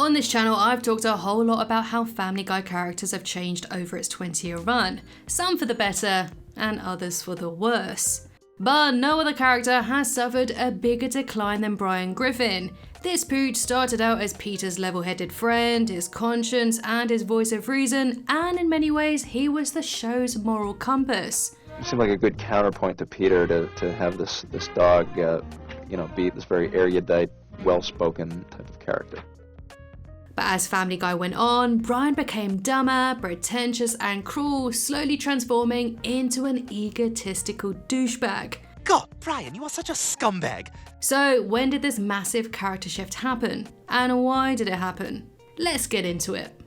On this channel, I've talked a whole lot about how Family Guy characters have changed over its 20-year run, some for the better and others for the worse. But no other character has suffered a bigger decline than Brian Griffin. This pooch started out as Peter's level-headed friend, his conscience, and his voice of reason, and in many ways, he was the show's moral compass. It seemed like a good counterpoint to Peter to have this dog, be this very erudite, well-spoken type of character. But as Family Guy went on, Brian became dumber, pretentious, and cruel, slowly transforming into an egotistical douchebag. God, Brian, you are such a scumbag. So when did this massive character shift happen? And why did it happen? Let's get into it.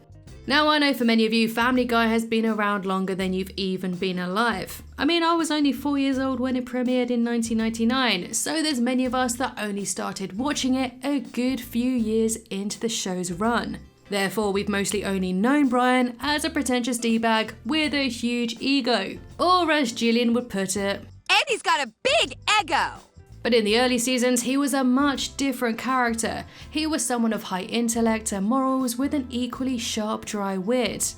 Now, I know for many of you, Family Guy has been around longer than you've even been alive. I mean, I was only 4 years old when it premiered in 1999, so there's many of us that only started watching it a good few years into the show's run. Therefore, we've mostly only known Brian as a pretentious D-bag with a huge ego. Or as Gillian would put it, and he's got a big ego! But in the early seasons, he was a much different character. He was someone of high intellect and morals with an equally sharp, dry wit.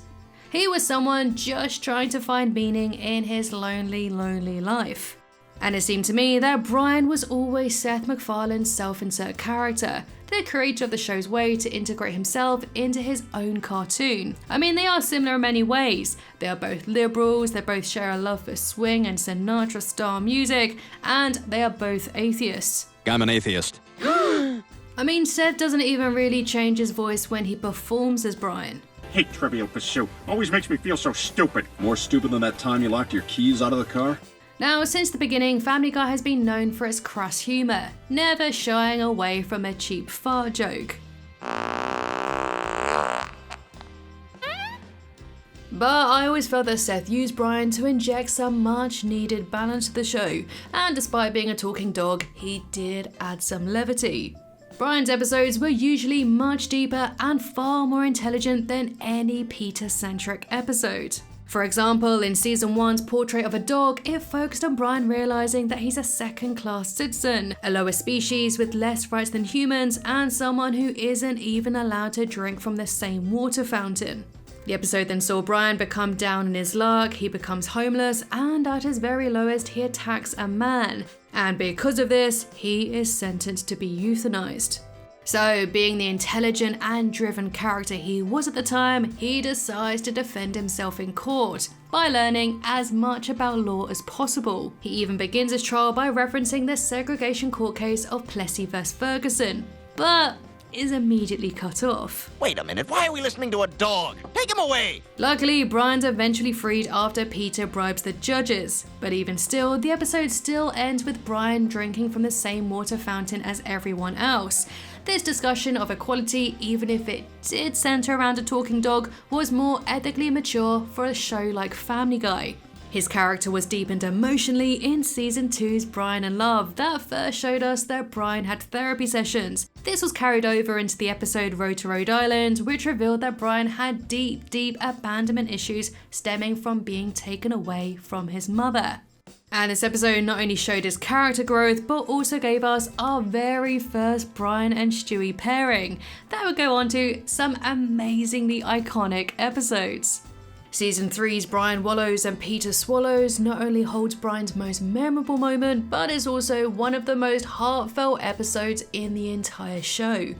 He was someone just trying to find meaning in his lonely, lonely life. And it seemed to me that Brian was always Seth MacFarlane's self-insert character, the creator of the show's way to integrate himself into his own cartoon. I mean, they are similar in many ways. They are both liberals, they both share a love for swing and Sinatra style music, and they are both atheists. I'm an atheist. I mean, Seth doesn't even really change his voice when he performs as Brian. Hate Trivial Pursuit. Always makes me feel so stupid. More stupid than that time you locked your keys out of the car? Now, since the beginning, Family Guy has been known for its crass humour, never shying away from a cheap fart joke. But I always felt that Seth used Brian to inject some much needed balance to the show, and despite being a talking dog, he did add some levity. Brian's episodes were usually much deeper and far more intelligent than any Peter-centric episode. For example, in season 1's Portrait of a Dog, it focused on Brian realizing that he's a second-class citizen, a lower species with less rights than humans, and someone who isn't even allowed to drink from the same water fountain. The episode then saw Brian become down in his luck, he becomes homeless, and at his very lowest, he attacks a man. And because of this, he is sentenced to be euthanized. So, being the intelligent and driven character he was at the time, he decides to defend himself in court by learning as much about law as possible. He even begins his trial by referencing the segregation court case of Plessy vs. Ferguson, but is immediately cut off. Wait a minute, why are we listening to a dog? Take him away! Luckily, Brian's eventually freed after Peter bribes the judges, but even still, the episode still ends with Brian drinking from the same water fountain as everyone else. This discussion of equality, even if it did center around a talking dog, was more ethically mature for a show like Family Guy. His character was deepened emotionally in season 2's Brian and Love that first showed us that Brian had therapy sessions. This was carried over into the episode Road to Rhode Island, which revealed that Brian had deep abandonment issues stemming from being taken away from his mother. And this episode not only showed his character growth, but also gave us our very first Brian and Stewie pairing that would go on to some amazingly iconic episodes. Season 3's Brian Wallows and Peter Swallows not only holds Brian's most memorable moment, but is also one of the most heartfelt episodes in the entire show.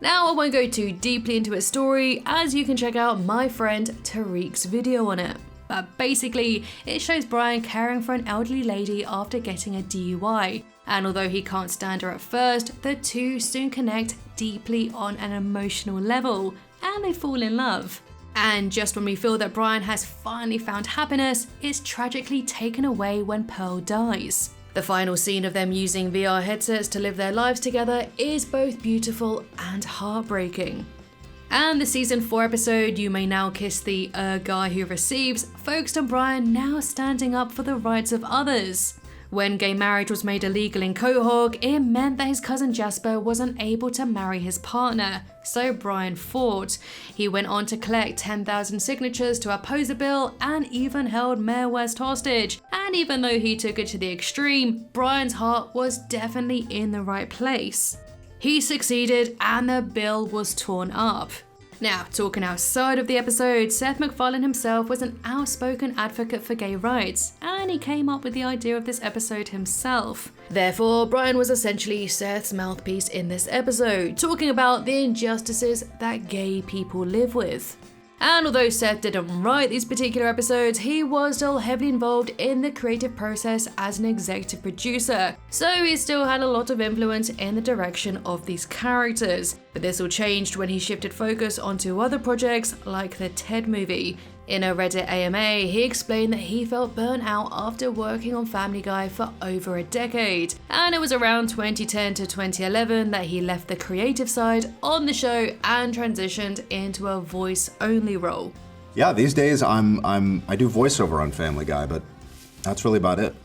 Now, I won't go too deeply into its story, as you can check out my friend Tariq's video on it. But basically, it shows Brian caring for an elderly lady after getting a DUI. And although he can't stand her at first, the two soon connect deeply on an emotional level, and they fall in love. And just when we feel that Brian has finally found happiness, it's tragically taken away when Pearl dies. The final scene of them using VR headsets to live their lives together is both beautiful and heartbreaking. And the season 4 episode, You May Now Kiss the Guy Who Receives, focused on Brian now standing up for the rights of others. When gay marriage was made illegal in Quahog, it meant that his cousin Jasper wasn't able to marry his partner, so Brian fought. He went on to collect 10,000 signatures to oppose the bill and even held Mayor West hostage. And even though he took it to the extreme, Brian's heart was definitely in the right place. He succeeded and the bill was torn up. Now, talking outside of the episode, Seth MacFarlane himself was an outspoken advocate for gay rights, and he came up with the idea of this episode himself. Therefore, Brian was essentially Seth's mouthpiece in this episode, talking about the injustices that gay people live with. And although Seth didn't write these particular episodes, he was still heavily involved in the creative process as an executive producer, so he still had a lot of influence in the direction of these characters. But this all changed when he shifted focus onto other projects like the Ted movie. In a Reddit AMA, he explained that he felt burnt out after working on Family Guy for over a decade, and it was around 2010 to 2011 that he left the creative side on the show and transitioned into a voice-only role. Yeah, these days I do voiceover on Family Guy, but that's really about it.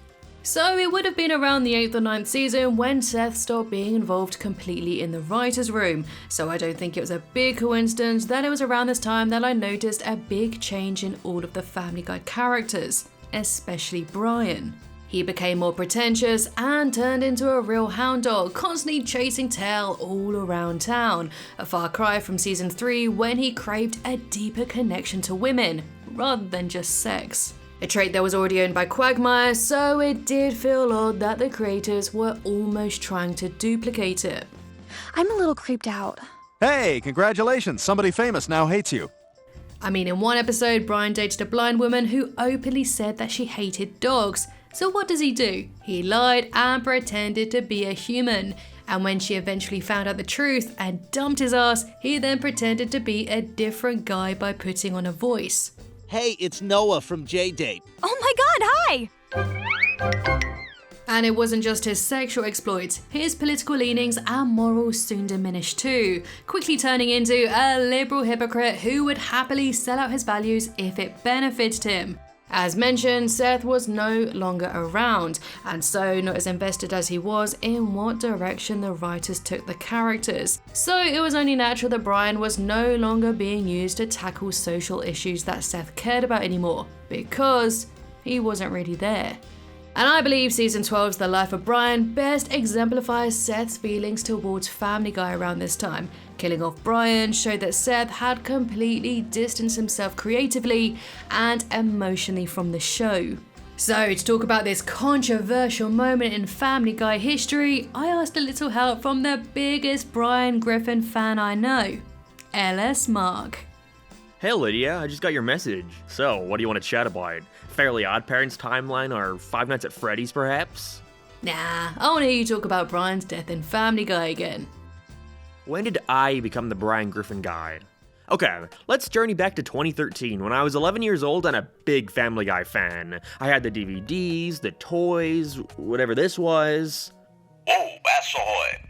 So it would have been around the 8th or 9th season when Seth stopped being involved completely in the writer's room, so I don't think it was a big coincidence that it was around this time that I noticed a big change in all of the Family Guy characters, especially Brian. He became more pretentious and turned into a real hound dog, constantly chasing tail all around town, a far cry from season 3 when he craved a deeper connection to women, rather than just sex. A trait that was already owned by Quagmire, so it did feel odd that the creators were almost trying to duplicate it. I'm a little creeped out. Hey, congratulations, somebody famous now hates you. I mean, in one episode, Brian dated a blind woman who openly said that she hated dogs. So what does he do? He lied and pretended to be a human. And when she eventually found out the truth and dumped his ass, he then pretended to be a different guy by putting on a voice. Hey, it's Noah from J-Date. Oh my god, hi! And it wasn't just his sexual exploits, his political leanings and morals soon diminished too, quickly turning into a liberal hypocrite who would happily sell out his values if it benefited him. As mentioned, Seth was no longer around, and so not as invested as he was in what direction the writers took the characters. So it was only natural that Brian was no longer being used to tackle social issues that Seth cared about anymore, because he wasn't really there. And I believe season 12's The Life of Brian best exemplifies Seth's feelings towards Family Guy around this time. Killing off Brian showed that Seth had completely distanced himself creatively and emotionally from the show. So to talk about this controversial moment in Family Guy history, I asked a little help from the biggest Brian Griffin fan I know, LS Mark. Hey Lydia, I just got your message. So, what do you want to chat about? Fairly Odd Parents timeline or Five Nights at Freddy's perhaps? Nah, I want to hear you talk about Brian's death in Family Guy again. When did I become the Brian Griffin guy? Okay, let's journey back to 2013 when I was 11 years old and a big Family Guy fan. I had the DVDs, the toys, whatever this was. Oh, Bass Ahoy!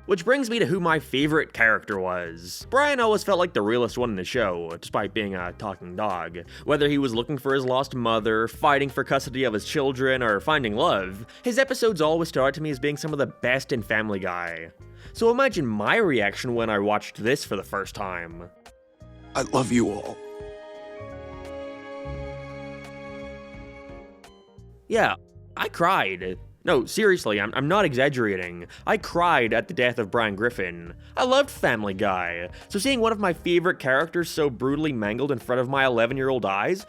Which brings me to who my favorite character was. Brian always felt like the realest one in the show, despite being a talking dog. Whether he was looking for his lost mother, fighting for custody of his children, or finding love, his episodes always stood out to me as being some of the best in Family Guy. So imagine my reaction when I watched this for the first time. I love you all. Yeah, I cried. No, seriously, I'm not exaggerating. I cried at the death of Brian Griffin. I loved Family Guy, so seeing one of my favorite characters so brutally mangled in front of my 11-year-old eyes,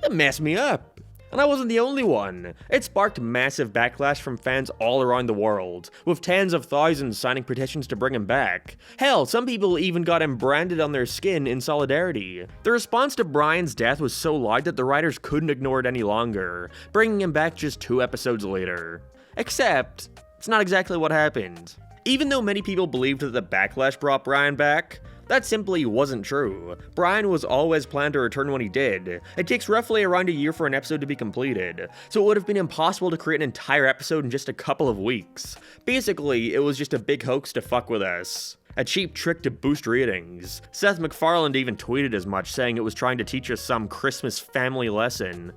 that messed me up. And I wasn't the only one. It sparked massive backlash from fans all around the world, with tens of thousands signing petitions to bring him back. Hell, some people even got him branded on their skin in solidarity. The response to Brian's death was so loud that the writers couldn't ignore it any longer, bringing him back just 2 episodes later. Except, it's not exactly what happened. Even though many people believed that the backlash brought Brian back, that simply wasn't true. Brian was always planned to return when he did. It takes roughly around a year for an episode to be completed, so it would have been impossible to create an entire episode in just a couple of weeks. Basically, it was just a big hoax to fuck with us. A cheap trick to boost ratings. Seth MacFarlane even tweeted as much, saying it was trying to teach us some Christmas family lesson.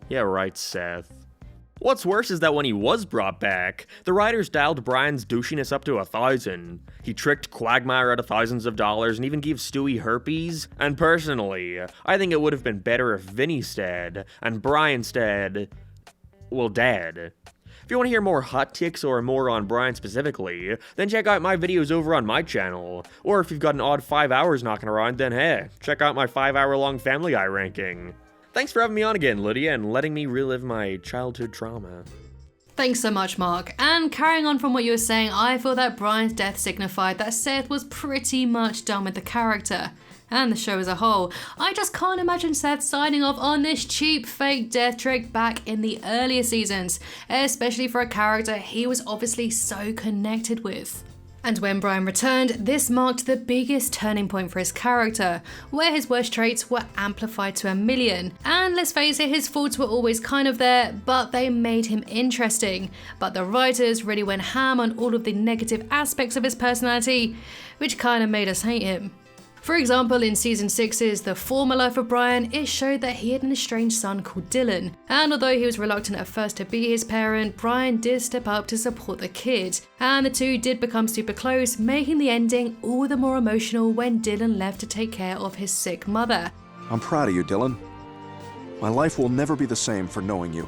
Yeah right, Seth. What's worse is that when he was brought back, the writers dialed Brian's douchiness up to 1,000. He tricked Quagmire out of thousands of dollars and even gave Stewie herpes. And personally, I think it would have been better if Vinny stayed, and Brian stayed, well, dead. If you want to hear more hot takes or more on Brian specifically, then check out my videos over on my channel. Or if you've got an odd 5 hours knocking around, then hey, check out my 5-hour-long Family Guy ranking. Thanks for having me on again, Lydia, and letting me relive my childhood trauma. Thanks so much, Mark. And carrying on from what you were saying, I feel that Brian's death signified that Seth was pretty much done with the character and the show as a whole. I just can't imagine Seth signing off on this cheap fake death trick back in the earlier seasons, especially for a character he was obviously so connected with. And when Brian returned, this marked the biggest turning point for his character, where his worst traits were amplified to 1,000,000. And let's face it, his faults were always kind of there, but they made him interesting. But the writers really went ham on all of the negative aspects of his personality, which kind of made us hate him. For example, in season 6's The Former Life of Brian, it showed that he had an estranged son called Dylan, and although he was reluctant at first to be his parent, Brian did step up to support the kid, and the two did become super close, making the ending all the more emotional when Dylan left to take care of his sick mother. I'm proud of you, Dylan. My life will never be the same for knowing you.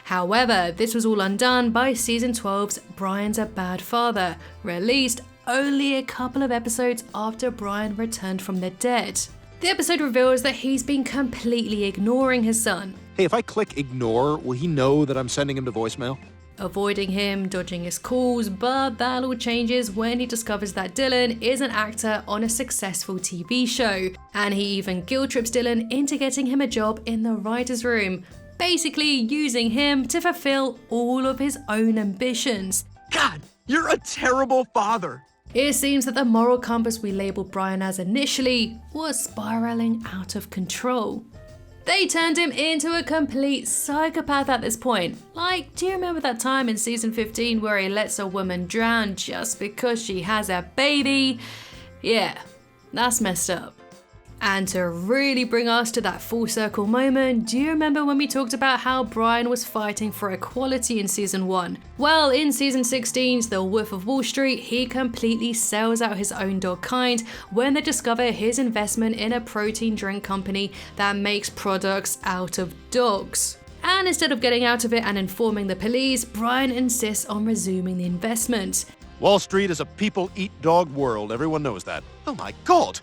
However, this was all undone by season 12's Brian's a Bad Father, released only a couple of episodes after Brian returned from the dead. The episode reveals that he's been completely ignoring his son, Hey, if I click ignore, will he know that I'm sending him to voicemail? avoiding him, dodging his calls, but that all changes when he discovers that Dylan is an actor on a successful TV show, and he even guilt trips Dylan into getting him a job in the writer's room, basically using him to fulfill all of his own ambitions. God, you're a terrible father. It seems that the moral compass we labelled Brian as initially was spiralling out of control. They turned him into a complete psychopath at this point. Like, do you remember that time in season 15 where he lets a woman drown just because she has a baby? Yeah, that's messed up. And to really bring us to that full circle moment, do you remember when we talked about how Brian was fighting for equality in season 1? Well, in season 16's The Wolf of Wall Street, he completely sells out his own dog kind when they discover his investment in a protein drink company that makes products out of dogs. And instead of getting out of it and informing the police, Brian insists on resuming the investment. Wall Street is a people-eat-dog world. Everyone knows that. Oh my God!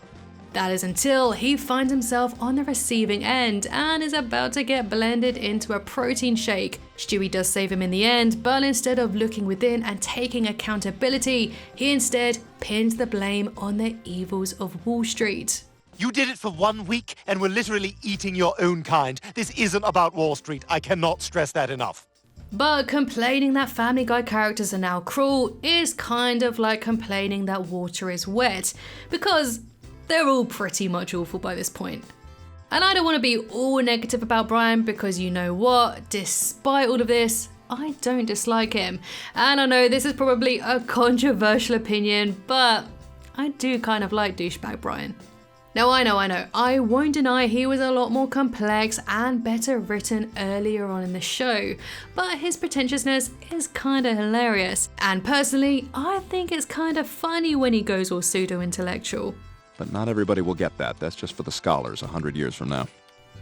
That is until he finds himself on the receiving end and is about to get blended into a protein shake. Stewie does save him in the end, but instead of looking within and taking accountability, he instead pins the blame on the evils of Wall Street. You did it for 1 week and were literally eating your own kind. This isn't about Wall Street. I cannot stress that enough. But complaining that Family Guy characters are now cruel is kind of like complaining that water is wet, because they're all pretty much awful by this point. And I don't want to be all negative about Brian because you know what, despite all of this, I don't dislike him. And I know this is probably a controversial opinion, but I do kind of like douchebag Brian. Now I know, I won't deny he was a lot more complex and better written earlier on in the show, but his pretentiousness is kinda hilarious. And personally, I think it's kinda funny when he goes all pseudo-intellectual. But not everybody will get that. That's just for the scholars 100 years from now.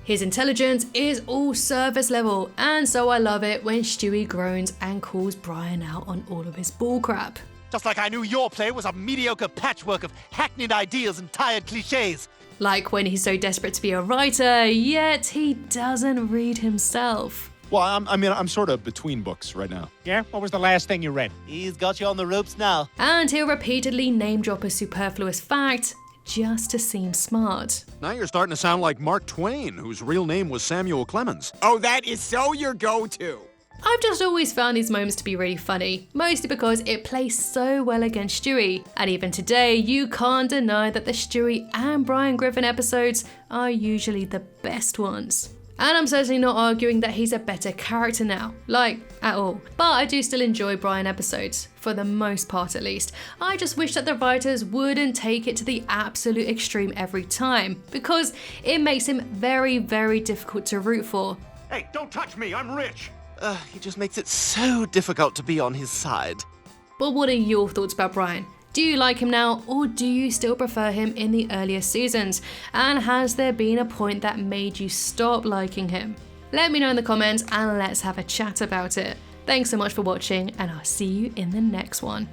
His intelligence is all surface level, and so I love it when Stewie groans and calls Brian out on all of his bullcrap. Just like I knew your play was a mediocre patchwork of hackneyed ideas and tired cliches. Like when he's so desperate to be a writer, yet he doesn't read himself. Well, I'm sort of between books right now. Yeah? What was the last thing you read? He's got you on the ropes now. And he'll repeatedly name drop a superfluous fact just to seem smart. Now you're starting to sound like Mark Twain, whose real name was Samuel Clemens. Oh, that is so your go-to. I've just always found these moments to be really funny, mostly because it plays so well against Stewie, and even today you can't deny that the Stewie and Brian Griffin episodes are usually the best ones. And I'm certainly not arguing that he's a better character now, like, at all. But I do still enjoy Brian episodes, for the most part at least. I just wish that the writers wouldn't take it to the absolute extreme every time, because it makes him very, very difficult to root for. Hey, don't touch me, I'm rich. He just makes it so difficult to be on his side. But what are your thoughts about Brian? Do you like him now, or do you still prefer him in the earlier seasons? And has there been a point that made you stop liking him? Let me know in the comments and let's have a chat about it. Thanks so much for watching, and I'll see you in the next one.